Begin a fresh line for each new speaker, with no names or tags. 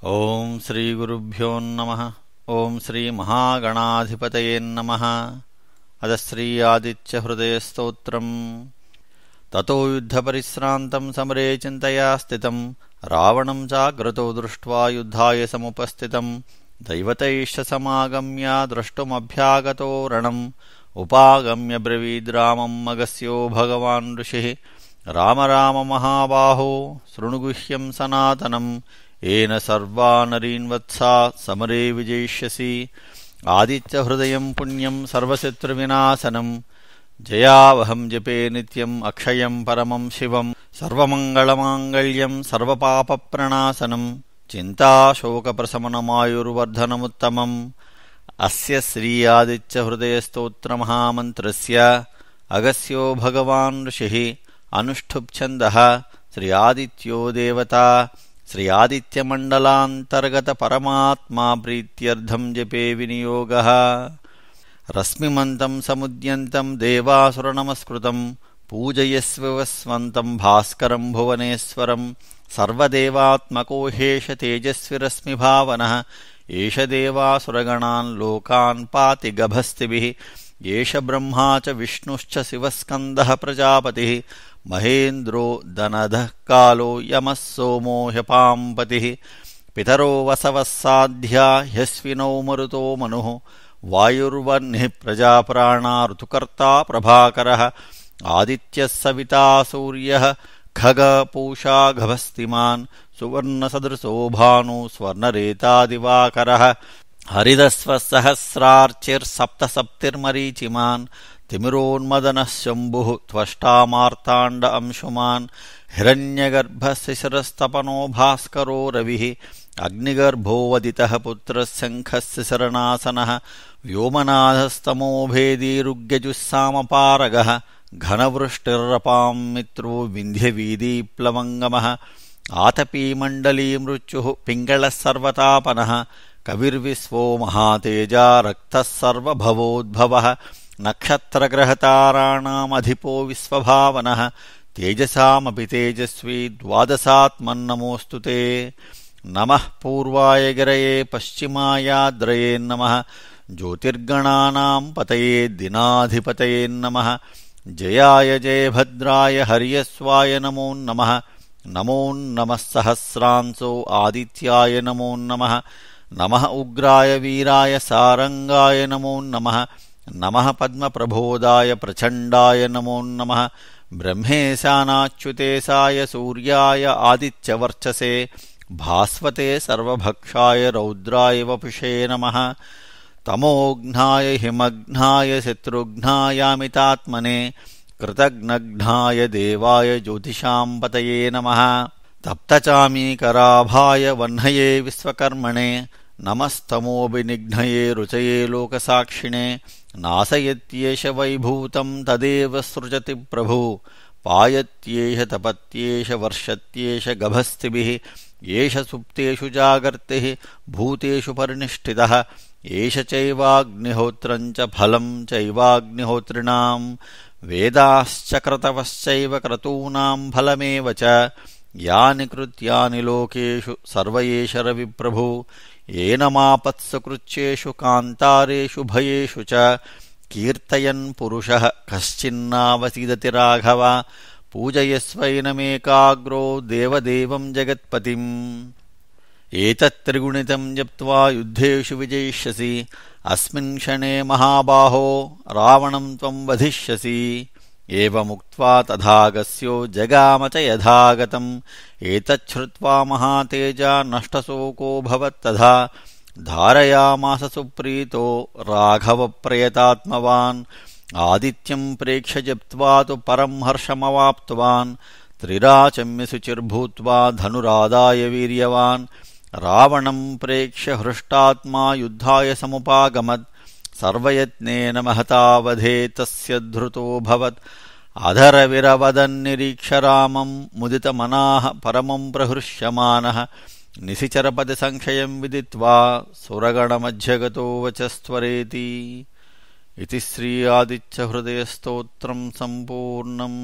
ಓಂ ಶ್ರೀ ಗುರುಭ್ಯೋ ನಮಃ. ಓಂ ಶ್ರೀ ಮಹಾಗಣಾಧಿಪತಯೇ ನಮಃ. ಅದ ಶ್ರೀ ಆದಿತ್ಯ ಹೃದಯ ಸ್ತೋತ್ರಂ. ತತೋ ಯುದ್ಧ ಪರಿಶ್ರಾಂತಂ ಸಮರೇ ಚಿಂತಯಾ ಸ್ಥಿತಂ ರಾವಣಂ ಜಾಗ್ರತೋ ದೃಷ್ಟ್ವಾ ಯುದ್ಧಾಯ ಸಮುಪಸ್ಥಿತಂ ದೈವತೈಶ್ಚ ಸಮಾಗಮ್ಯ ದ್ರಷ್ಟುಮಭ್ಯಾಗತೋ ರಣಂ ಉಪಾಗಮ್ಯ ಬ್ರವೀದ್ರಾಮಂ ಅಗಸ್ಯೋ ಭಗವಾನ್ ಋಷಿಃ ರಾಮ ರಾಮ ಮಹಾಬಾಹೋ ಶೃಣುಗುಹ್ಯಂ ಸನಾತನಂ ಏನ ಸರ್ವಾ ನರೀನ್ ವತ್ಸಾ ಸಮರೇ ವಿಜಯಿಷ್ಯಸಿ ಆದಿತ್ಯಹೃದಯಂ ಪುಣ್ಯಂ ಸರ್ವಶತ್ರುವಿನಾಶನಂ ಜಯಾವಹಂ ಜಪೇ ನಿತ್ಯಂ ಅಕ್ಷಯಂ ಪರಮಂ ಶಿವಂ ಸರ್ವಮಂಗಳಮಾಂಗಲ್ಯಂ ಸರ್ವಪಾಪಪ್ರಣಾಶನಂ ಚಿಂತಾಶೋಕಪ್ರಶಮನಮಾಯುರ್ವರ್ಧನಮುತ್ತಮಂ. ಅಸ್ಯ ಶ್ರೀ ಆದಿತ್ಯಹೃದಯಸ್ತೋತ್ರಮಹಾಮಂತ್ರಸ್ಯ ಅಗಸ್ಯೋ ಭಗವಾನ್ ಋಷಿಃ ಅನುಷ್ಠುಪ್ ಛಂದಃ ಶ್ರೀ ಆದಿತ್ಯೋ ದೇವತಾ ಶ್ರೀ ಆದಿತ್ಯಮಂಡಲಾಂತರ್ಗತ ಪರಮಾತ್ಮಾ ಪ್ರೀತ್ಯರ್ಥಂ ಜಪೇ ವಿನಿಯೋಗಃ. ರಶ್ಮಿಮಂತಂ ಸಮುದ್ಯಂತಂ ದೇವಾಸುರನಮಸ್ಕೃತಂ ಪೂಜಯಸ್ವಸ್ವಂತಂ ಭಾಸ್ಕರಂ ಭುವನೇಶ್ವರಂ ಸರ್ವದೇವಾತ್ಮಕೋ ಹೇಷ ತೇಜಸ್ವಿರಶ್ಮಿಭಾವನಃ ಏಷ ದೇವಾಸುರಗಣಾನ್ ಲೋಕಾನ್ ಪಾತಿ ಗಭಸ್ತಿಭಿಃ ಏಷ ಬ್ರಹ್ಮಾ ಚ ವಿಷ್ಣುಶ್ಚ ಶಿವಸ್ಕಂದಃ ಪ್ರಜಾಪತಿಃ ಮಹೇಂದ್ರೋ ದನಧಃ ಕಾಲೋ ಯಮಃ ಸೋಮೋ ಹ್ಯಪಾಂಪತಿಃ ಪಿತರೋ ವಸವಸ್ಸಾಧ್ಯ ಹ್ಯಸ್ವಿನೋ ಮರುತೋ ಮನುಃ ವಾಯುರ್ವಹ್ನಿಃ ಪ್ರಜಾಪ್ರಾಣಾ ಋತುಕರ್ತಾ ಪ್ರಭಾಕರಃ ಆದಿತ್ಯಃ ಸವಿತಾ ಸೂರ್ಯಃ ಖಗ ಪೂಷಾ ಗಭಸ್ತಿಮಾನ್ ಸುವರ್ಣಸದೃಶೋ ಭಾನು ಸ್ವರ್ಣರೇತಾ ದಿವಾಕರಃ ಹರಿದಸ್ವಸಹಸ್ರಾರ್ಚಿರ್ಸಪ್ತಸಪ್ತಿರ್ಮರೀಚಿಮಾನ್ ತಿಮಿರೋನ್ಮದನಃ ಶಂಭುಃ ತ್ವಷ್ಟಾ ಮಾರ್ತಾಂಡ ಅಂಶುಮಾನ್ ಹಿರಣ್ಯಗರ್ಭಶಿಶಿರಸ್ತಪನೋ ಭಾಸ್ಕರೋ ರವಿಃ ಅಗ್ನಿಗರ್ಭೋವದಿತಃ ಪುತ್ರಃ ಶಂಖಸ್ಯ ಶರಣಾಸನಃ ವ್ಯೋಮನಾಥಸ್ತಮೋಭೇದೀರುಗ್ಯಜುಸ್ಸಾಮಪಾರಗಃ ಘನವೃಷ್ಟಿರಪಾಂ ಮಿತ್ರೋ ವಿಂಧ್ಯವೀದೀಪ್ಲವಂಗಮಃ ಆತಪೀಮಂಡಲೀ ಮೃತ್ಯುಃ ಪಿಂಗಳಃ ಸರ್ವತಾಪನಃ ಕವಿರ್ವಿಶ್ವೋ ಮಹಾತೇಜಾ ರಕ್ತಃ ಸರ್ವಭವೋದ್ಭವಃ ನಕ್ಷತ್ರಗ್ರಹತಾರಾಣಾಮಧಿಪೋ ವಿಶ್ವಭಾವನಃ ತೇಜಸಾಮಪಿ ತೇಜಸ್ವಿ ದ್ವಾದಶಾತ್ಮನ್ನಮೋऽस्तु ತೇ. ನಮಃ ಪೂರ್ವಾಯ ಗಿರಯೇ ಪಶ್ಚಿಮಾಯಾದ್ರಯೇ ನಮಃ ಜ್ಯೋತಿರ್ಗಣಾನಾಂ ಪತಯೇ ದಿನಾಧಿಪತಯೇ ನಮಃ ಜಯಾಯ ಜಯಭದ್ರಾಯ ಹರ್ಯಸ್ವಾಯ ನಮೋ ನಮಃ ನಮೋ ನಮಃ ಸಹಸ್ರಾಂಸೋ ಆದಿತ್ಯಾಯ ನಮೋ ನಮಃ ನಮಃ ಉಗ್ರಾಯ ವೀರಾಯ ಸಾರಂಗಾಯ ನಮೋ ನಮಃ ನಮಃ ಪದ್ಮಪ್ರಬೋಧಾಯ ಪ್ರಚಂಡಾಯ ನಮೋ ನಮಃ ಬ್ರಹ್ಮೇಶಾನಾಚ್ಯುತೇಶಾಯ ಸೂರ್ಯಾಯ ಆದಿತ್ಯವರ್ಚಸೇ ಭಾಸ್ವತೆ ಸರ್ವಭಕ್ಷಾಯ ರೌದ್ರಾಯ ವಪುಷೇ ನಮಃ ತಮೋಘ್ನಾಯ ಹಿಮಘ್ನಾಯ ಶತ್ರುಘ್ನಾಯಾಮಿತಾತ್ಮನೆ ಕೃತಘ್ನಘ್ನಾಯ ದೇವಾಯ ಜ್ಯೋತಿಷಾಂ ಪತಯೇ ನಮಃ ತಪ್ತಚಾಮೀಕರಾಭಾಯ ವಹ್ನಯೇ ವಿಶ್ವಕರ್ಮಣೆ ನಮಸ್ತಮೋಭಿನಿಘ್ನಯೇ ರುಚಯೇ ಲೋಕಸಾಕ್ಷಿಣೆ ನಾಸಯತ್ಯೇಷ ವೈಭೂತಂ ತದೇವ ಸೃಜತಿ ಪ್ರಭು ಪಾಯತ್ಯೇಷ ತಪತ್ಯೇಷ ವರ್ಷತ್ಯೇಷ ಗಭಸ್ತಿಭಿಃ ಏಷ ಸುಪ್ತೇಷು ಜಾಗರ್ತಿಃ ಭೂತೇಷು ಪರಿನಿಷ್ಠಿತಃ ಏಷ ಚೈವಾಗ್ನಿಹೋತ್ರಂ ಚ ಫಲಂ ಚೈವಾಗ್ನಿಹೋತ್ರಿಣಾಂ ವೇದಾಶ್ಚ ಕ್ರತವಶ್ಚೈವ ಕ್ರತೂನಾಂ ಫಲಮೇವ ಚ ಯಾನಿ ಕೃತ್ಯಾನಿ ಲೋಕೇಷು ಸರ್ವ ಏಷ ರವಿಪ್ರಭು ಏನಮಾಪತ್ಸು ಕೃಚ್ಯೇಷು ಕಾಂತಾರೇಷು ಭಯೇಷು ಚ ಕೀರ್ತಯನ್ ಪುರುಷಃ ಕಶ್ಚಿನ್ನಾವಸೀದತಿ ರಾಘವ ಪೂಜಯಸ್ವೈನಮೇಕಾಗ್ರೋ ದೇವದೇವಂ ಜಗತ್ಪತಿಂ. ಏತತ್ತ್ರಿಗುಣಿತಂ ಜಪ್ತ್ವಾ ಯುದ್ಧೇಷು ವಿಜಯಿಷ್ಯಸಿ ಅಸ್ಮಿನ್ ಕ್ಷಣೇ ಮಹಾಬಾಹೋ ರಾವಣಂ ತ್ವಂ ವಧಿಷ್ಯಸಿ. ಏವಮುಕ್ತ್ವಾ ತಥಾಗಸ್ಯೋ ಜಗಾಮ ಚ ಯಥಾಗತಂ ಏತಚ್ಛ್ರುತ್ವಾ ಮಹಾತೇಜಾ ನಷ್ಟಶೋಕೋಭವತ್ತಥಾ ಧಾರಯಾಮಾಸ ಸುಪ್ರೀತೋ ರಾಘವಪ್ರಯತಾತ್ಮವಾನ್ ಆದಿತ್ಯಂ ಪ್ರೇಕ್ಷ್ಯ ಜಪ್ತ್ವಾ ತು ಪರಂ ಹರ್ಷಮವಾಪ್ತವಾನ್ ತ್ರಿರಾಚಮ್ಯ ಶುಚಿರ್ಭೂತ್ವಾ ಧನುರಾದಾಯ ವೀರ್ಯವಾನ್ ರಾವಣಂ ಪ್ರೇಕ್ಷ್ಯ ಹೃಷ್ಟಾತ್ಮಾ ಯುದ್ಧಾಯ ಸಮುಪಾಗಮತ್ ಸರ್ವಯತ್ನೇನ ಮಹತಾವಧೇ ತಸ್ಯ ಧೃತೋಭವತ್ ಅಧರವಿರವದನ್ನಿರೀಕ್ಷ್ಯ ರಾಮಂ ಮುದಿತಮನಾಃ ಪರಮಂ ಪ್ರಹೃಷ್ಯಮಾನಃ ನಿಶಿಚರಪದಿ ಸಂಕ್ಷಯಂ ವಿದಿತ್ವಾ ಸುರಗಣಮಧ್ಯಗತೋ ವಚಸ್ತ್ವರೇತಿ. ಇತಿ ಶ್ರೀ ಆದಿತ್ಯ ಹೃದಯ ಸ್ತೋತ್ರಂ ಸಂಪೂರ್ಣಂ.